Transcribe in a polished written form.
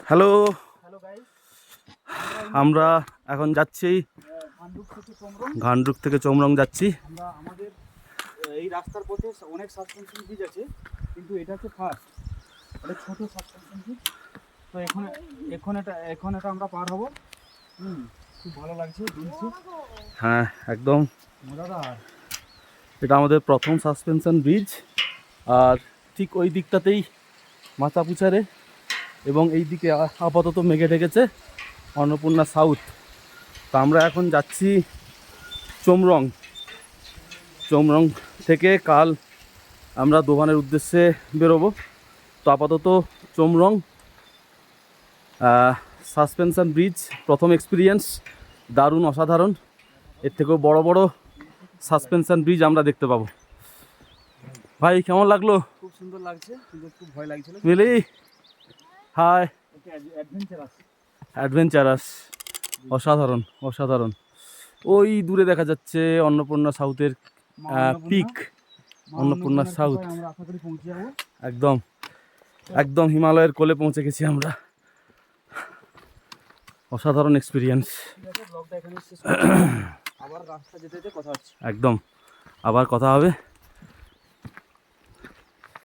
Hello, hello guys, আমরা এখন যাচ্ছি ঘান্ডুক থেকে চোমরং যাচ্ছি। আমরা আমাদের এই রাস্তার পথে অনেক সাসপেনশন ব্রিজ আছে, কিন্তু এটা হচ্ছে ফার্স্ট, এটা ছোট সাসপেনশন ব্রিজ। তো এখন এটা আমরা পার হব। খুব ভালো লাগছে, দুলছি। হ্যাঁ, একদম মজাদার। এটা আমাদের প্রথম সাসপেনশন ব্রিজ। আর ঠিক ওই দিকটাতেই মাথাপুচারে এবং এই দিকে আপাতত মেঘে ঢেকেছে অন্নপূর্ণা সাউথ। তা আমরা এখন যাচ্ছি চোমরং। চোমরং থেকে কাল আমরা দোকানের উদ্দেশ্যে বেরোবো। তো আপাতত চোমরং সাসপেনশন ব্রিজ প্রথম এক্সপিরিয়েন্স, দারুণ, অসাধারণ। এর থেকেও বড় বড় সাসপেনশন ব্রিজ আমরা দেখতে পাবো। ভাই, কেমন লাগলো? খুব সুন্দর লাগছে, কিন্তু খুব ভয় লাগছিল। মিলি, হাই। অ্যাডভেঞ্চারাস। অ্যাডভেঞ্চারাস, অসাধারণ অসাধারণ। ওই দূরে দেখা যাচ্ছে অন্নপূর্ণা সাউথের পিক, অন্নপূর্ণা সাউথ। আমরা আশা করি পৌঁছে যাবো। একদম একদম হিমালয়ের কোলে পৌঁছে গেছি আমরা। অসাধারণ এক্সপিরিয়েন্স। ঠিক আছে, ব্লগটা এখানে শেষ করছি। আবার রাস্তা যেতে যেতে কথা হচ্ছে। একদম, আবার কথা হবে।